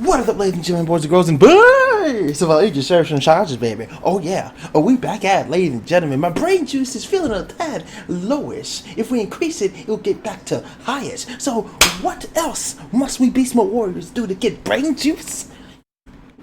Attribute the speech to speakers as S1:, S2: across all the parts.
S1: What is up, ladies and gentlemen, boys and girls, and boys of all ages, sheriffs and charges, baby? Oh yeah, we back at, ladies and gentlemen. My brain juice is feeling a tad lowish. If we increase it, it'll get back to highest. So what else must we Beast Mode Warriors do to get brain juice?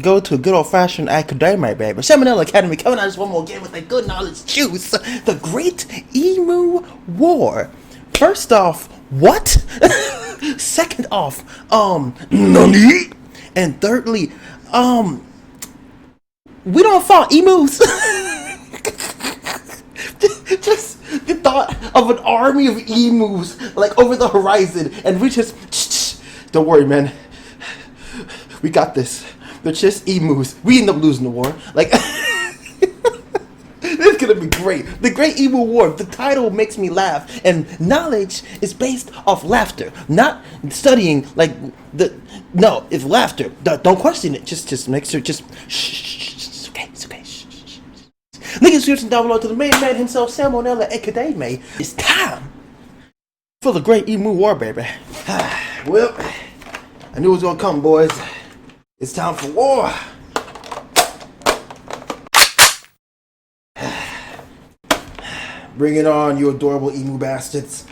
S1: Go to a good old-fashioned academia, baby. Nella Academy coming at us one more again with a good knowledge juice. The Great Emu War. First off, what? Second off, nani? And thirdly, we don't fight emus. Just the thought of an army of emus like over the horizon, and we just don't worry, man. We got this. They're just emus. We end up losing the war. Like it's gonna be great. The Great Emu War. The title makes me laugh, and knowledge is based off laughter, not studying. Like no, it's laughter. Don't question it. Just make sure. Just shh. Okay, it's okay. Shh. Link in the description down below to the main man himself, Nella Academy. It's time for the Great Emu War, baby. Well, I knew it was gonna come, boys. It's time for war. Bring it on, you adorable emu bastards.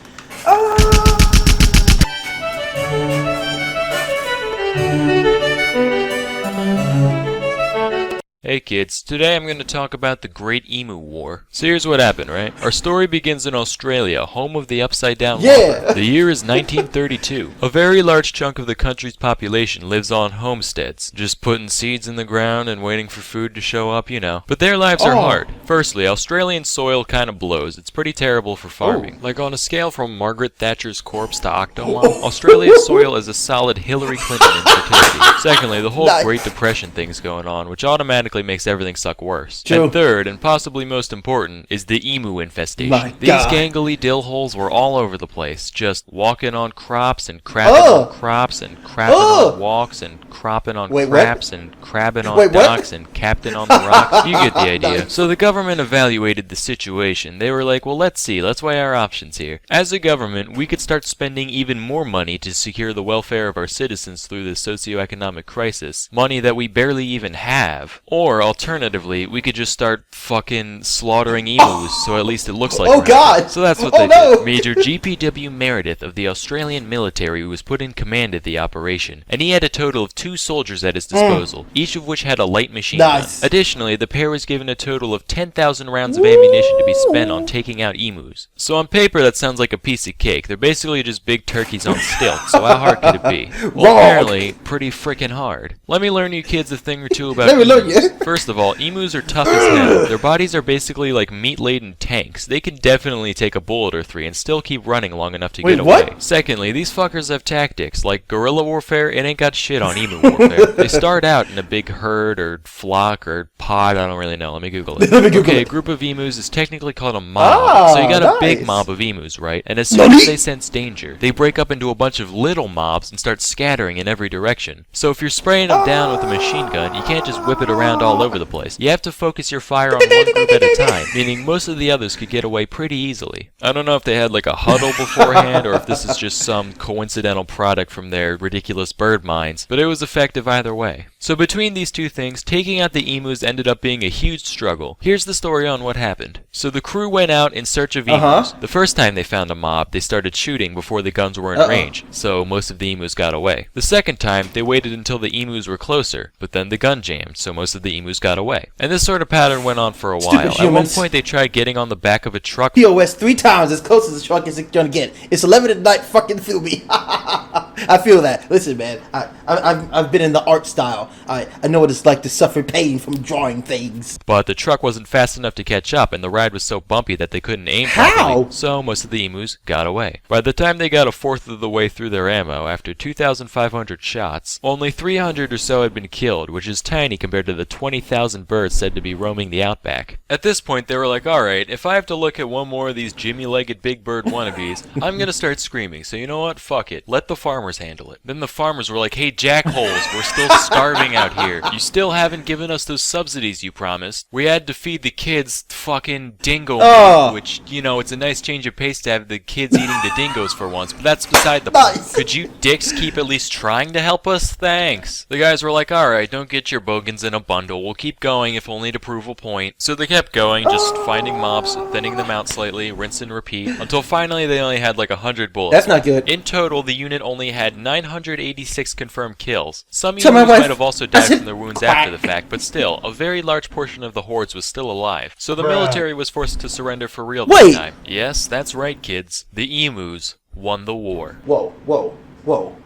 S2: Hey kids, today I'm going to talk about the Great Emu War. So here's what happened, right? Our story begins in Australia, home of the upside down llama. The year is 1932. A very large chunk of the country's population lives on homesteads, just putting seeds in the ground and waiting for food to show up, you know. But their lives are hard. Firstly, Australian soil kind of blows. It's pretty terrible for farming. Like on a scale from Margaret Thatcher's corpse to Octomom, Australia's soil is a solid Hillary Clinton in fertility. Secondly, the whole Great Depression thing's going on, which automatically makes everything suck worse.
S1: True.
S2: And third, and possibly most important, is the emu infestation. These gangly dill holes were all over the place, just walking on crops and crapping on crops and crapping on walks and cropping on craps and crabbing on docks and captain on the rocks. You get the idea. So the government evaluated the situation. They were like, well, let's weigh our options here. As a government, we could start spending even more money to secure the welfare of our citizens through this socioeconomic crisis, money that we barely even have. Or, alternatively, we could just start fucking slaughtering emus, so at least it looks like
S1: God!
S2: So that's what they did. Major G.P.W. Meredith of the Australian military was put in command of the operation, and he had a total of 2 soldiers at his disposal, each of which had a light machine gun. Additionally, the pair was given a total of 10,000 rounds of ammunition to be spent on taking out emus. So on paper, that sounds like a piece of cake. They're basically just big turkeys on stilts, so how hard could it be? Well, apparently, pretty freaking hard. Let me learn you kids a thing or two about emus. First of all, emus are tough as hell. Their bodies are basically like meat-laden tanks. They can definitely take a bullet or 3 and still keep running long enough to get away. Secondly, these fuckers have tactics. Like guerrilla warfare, it ain't got shit on emu warfare. They start out in a big herd or flock or pod, I don't really know. Let me Google it. Okay, a group of emus is technically called a mob. So you got a big mob of emus, right? And as soon as they sense danger, they break up into a bunch of little mobs and start scattering in every direction. So if you're spraying them down with a machine gun, you can't just whip it around all over the place. You have to focus your fire on one group at a time, meaning most of the others could get away pretty easily. I don't know if they had like a huddle beforehand or if this is just some coincidental product from their ridiculous bird minds, but it was effective either way. So between these two things, taking out the emus ended up being a huge struggle. Here's the story on what happened. So the crew went out in search of emus. The first time they found a mob, they started shooting before the guns were in range, so most of the emus got away. The second time, they waited until the emus were closer, but then the gun jammed, so most of the emus got away. And this sort of pattern went on for a while. At one point, they tried getting on the back of a truck.
S1: POS 3 times as close as the truck is gonna get. It's 11 at night, fucking feel me. I feel that. Listen, man, I've been in the art style. I know what it's like to suffer pain from drawing things.
S2: But the truck wasn't fast enough to catch up, and the ride was so bumpy that they couldn't aim properly, so most of the emus got away. By the time they got a fourth of the way through their ammo, after 2,500 shots, only 300 or so had been killed, which is tiny compared to the 20,000 birds said to be roaming the outback. At this point, they were like, alright, if I have to look at one more of these Jimmy-legged big bird wannabes, I'm gonna start screaming, so you know what? Fuck it. Let the farmers handle it. Then the farmers were like, hey, jackholes, we're still starving out here. You still haven't given us those subsidies you promised. We had to feed the kids fucking dingo meat, which, you know, it's a nice change of pace to have the kids eating the dingoes for once, but that's beside the point. Could you dicks keep at least trying to help us? Thanks. The guys were like, alright, don't get your bogans in a bundle. We'll keep going if only to prove a point. So they kept going, just finding mobs, thinning them out slightly, rinse and repeat, until finally they only had like 100 bullets.
S1: That's not good.
S2: In total, the unit only had 986 confirmed kills. Some units might have also died from their wounds after the fact, but still, a very large portion of the hordes was still alive. So the military was forced to surrender for real this time. Yes, that's right, kids. The emus won the war.
S1: Whoa, whoa, whoa,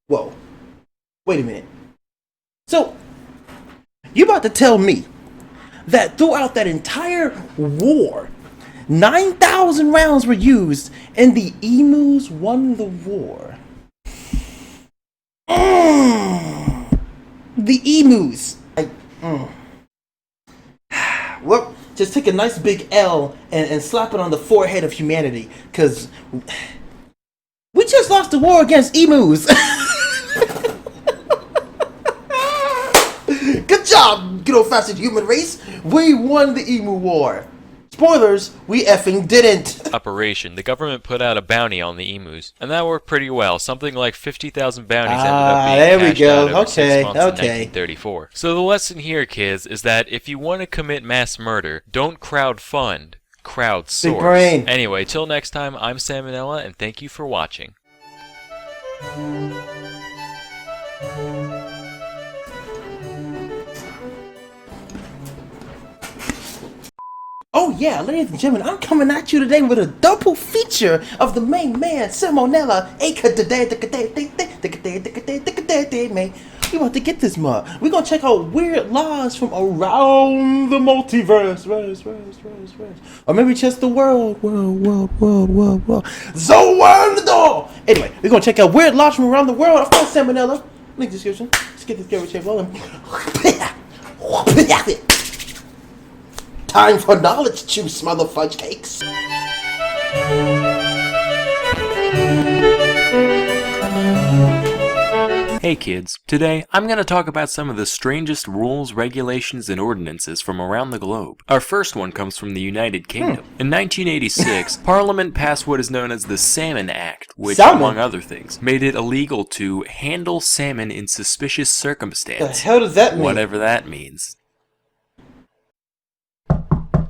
S1: whoa. Wait a minute. So, you about to tell me that throughout that entire war, 9,000 rounds were used and the emus won the war? The emus. Well, just take a nice big L and slap it on the forehead of humanity, because we just lost the war against emus. Good job, good old-fashioned human race. We won the emu war. Spoilers, we effing didn't.
S2: Operation. The government put out a bounty on the emus, and that worked pretty well. Something like 50,000 bounties ended up being cashed out over 6 months in 1934. So the lesson here, kids, is that if you want to commit mass murder, don't crowdfund, crowdsource. Anyway, till next time, I'm Sam and Nella, and thank you for watching.
S1: Oh yeah, ladies and gentlemen, I'm coming at you today with a double feature of the main man, Salmonella. Man, we want to get this mug. We're gonna check out weird laws from around the multiverse. Or maybe just the world. The world! Anyway, we're gonna check out weird laws from around the world. Of course, Salmonella. Link description. Let's get this camera check rolling. Time for knowledge juice, mother fudge cakes.
S2: Hey kids, today I'm going to talk about some of the strangest rules, regulations, and ordinances from around the globe. Our first one comes from the United Kingdom. In 1986, Parliament passed what is known as the Salmon Act, which, among other things, made it illegal to handle salmon in suspicious circumstances.
S1: The hell does that mean?
S2: Whatever that means.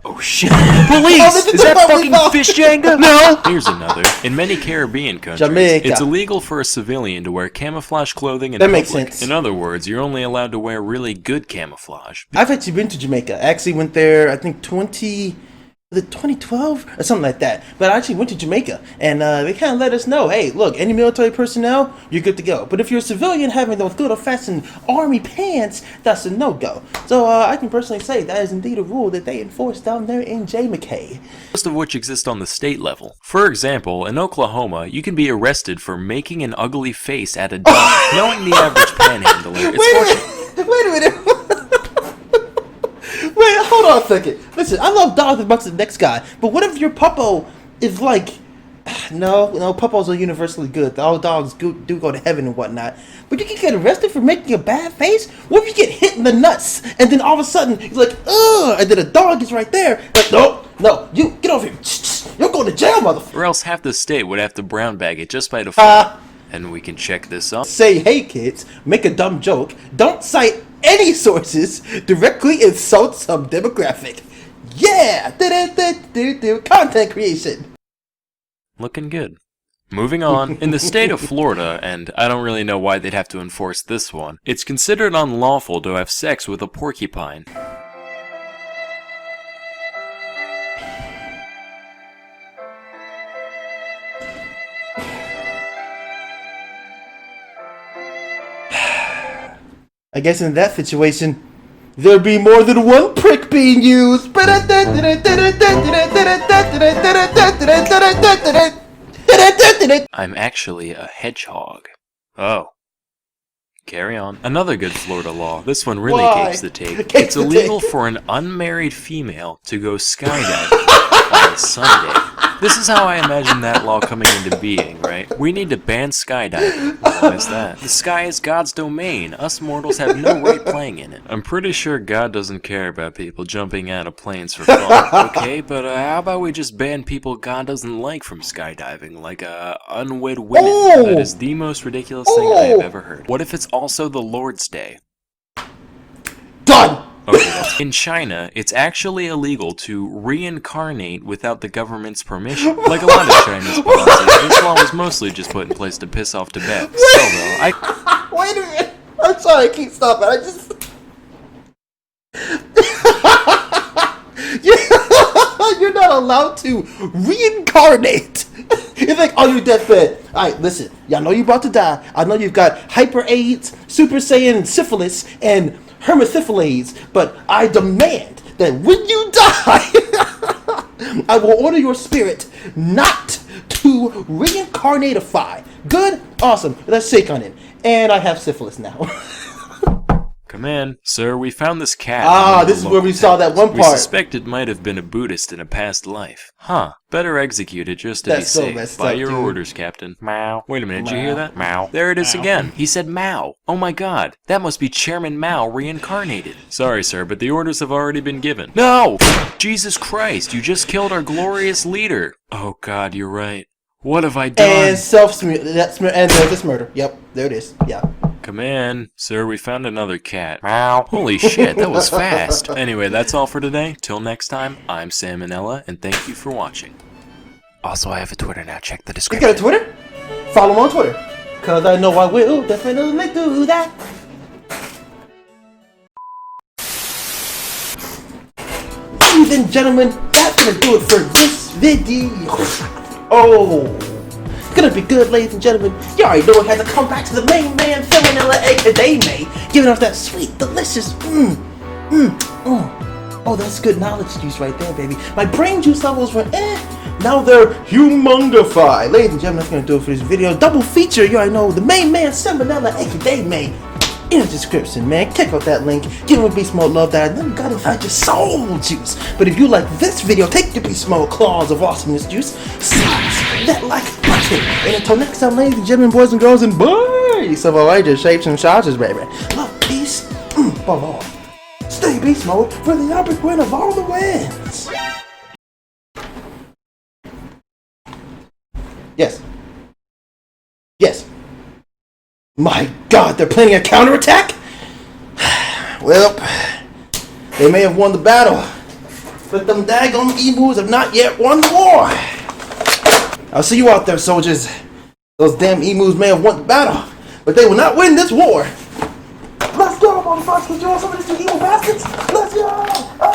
S2: Oh shit! Police! Is that fucking fish Jenga? No! Here's another. In many Caribbean countries, it's illegal for a civilian to wear camouflage clothing in public. That makes sense. In other words, you're only allowed to wear really good camouflage.
S1: I've actually been to Jamaica. I actually went there, I think 2012 or something like that. But I actually went to Jamaica, and they kind of let us know, hey, look, any military personnel, you're good to go. But if you're a civilian having those good old-fashioned army pants, that's a no-go. So I can personally say that is indeed a rule that they enforce down there in Jamaica.
S2: Most of which exist on the state level. For example, in Oklahoma, you can be arrested for making an ugly face at a dog. Knowing the average panhandler,
S1: Wait a minute. Wait, hold on a second. Listen, I love dogs as much as the next guy, but what if your puppo is like... No, puppos are universally good. All dogs do go to heaven and whatnot. But you can get arrested for making a bad face? What if you get hit in the nuts, and then all of a sudden, you're like, ugh, and then a dog is right there. Like, no, you get over here. You're going to jail, motherfucker.
S2: Or else half the state would have to brown bag it just by default. And we can check this out.
S1: Say, hey kids, make a dumb joke. Don't cite any sources. Directly insult some demographic. Yeah! Content creation.
S2: Looking good. Moving on, in the state of Florida, and I don't really know why they'd have to enforce this one, it's considered unlawful to have sex with a porcupine.
S1: I guess in that situation, there'd be more than one prick being used.
S2: I'm actually a hedgehog. Oh. Carry on. Another good Florida law. This one really takes the tape. It's illegal for an unmarried female to go skydiving on Sunday.
S3: This is how I imagine that law coming into being, right? We need to ban skydiving. Why is that? The sky is God's domain. Us mortals have no right playing in it. I'm pretty sure God doesn't care about people jumping out of planes for fun. Okay, but how about we just ban people God doesn't like from skydiving, like unwed women?
S1: Oh!
S3: That is the most ridiculous thing I have ever heard. What if it's also the Lord's Day?
S1: Done!
S3: Okay, in China, it's actually illegal to reincarnate without the government's permission. Like a lot of Chinese policies, this law was mostly just put in place to piss off Tibet. Still though,
S1: Wait a minute. I'm sorry, I can't stop it. I just... You're not allowed to reincarnate. It's like, oh, you're deathbed. Alright, listen. Y'all know you're about to die. I know you've got hyper AIDS, Super Saiyan syphilis, and hermaphyphilades, but I demand that when you die, I will order your spirit not to reincarnatify. Good? Awesome. Let's shake on it. And I have syphilis now.
S3: come in. Sir, we found this cat.
S1: Ah, this is where we saw that one
S3: We
S1: part.
S3: suspect it might have been a Buddhist in a past life. Huh. Better execute it just to
S1: That's
S3: be
S1: so
S3: safe.
S1: messed
S3: By
S1: up,
S3: your
S1: dude.
S3: orders, Captain. Mao. Wait a minute, did you hear
S1: Mao.
S3: that? Mao. There it is again. He said Mao. Oh my god. That must be Chairman Mao reincarnated. Sorry, sir, but the orders have already been given. No! Jesus Christ, you just killed our glorious leader. Oh god, you're right. What have I done?
S1: And and there's this murder. Yep, there it is. Yeah.
S3: Come in. Sir, we found another cat. Meow. Holy shit, that was fast. Anyway, that's all for today. Till next time, I'm Sam and Nella, and thank you for watching. Also, I have a Twitter now. Check the
S1: You
S3: description.
S1: got a Twitter? Follow him on Twitter. Cause I know I will definitely do that. Ladies and gentlemen, that's gonna do it for this video. Oh, it's gonna be good, ladies and gentlemen. You already know it had to come back to the main man, Phil Manila, aka May, giving us that sweet, delicious, Oh, that's good knowledge juice right there, baby. My brain juice levels were now they're humongified. Ladies and gentlemen, that's gonna do it for this video. Double feature, you already know, the main man, Salmonella, aka May. In the description, man. Check out that link. Give him a beast mode love that. And then you gotta find your soul juice. But if you like this video, take your beast mode claws of awesomeness juice. Smash that like button. And until next time, ladies and gentlemen, boys and girls, and boys of all ages, shapes, and sizes, baby. Love, peace, above all. Stay beast mode for the epic win of all the wins. Yes. Yes. My god, they're planning a counterattack? Well, they may have won the battle, but them daggone emus have not yet won the war. I'll see you out there, soldiers. Those damn emus may have won the battle, but they will not win this war. Let's go, motherfuckers. You want some of these evil bastards? Let's go!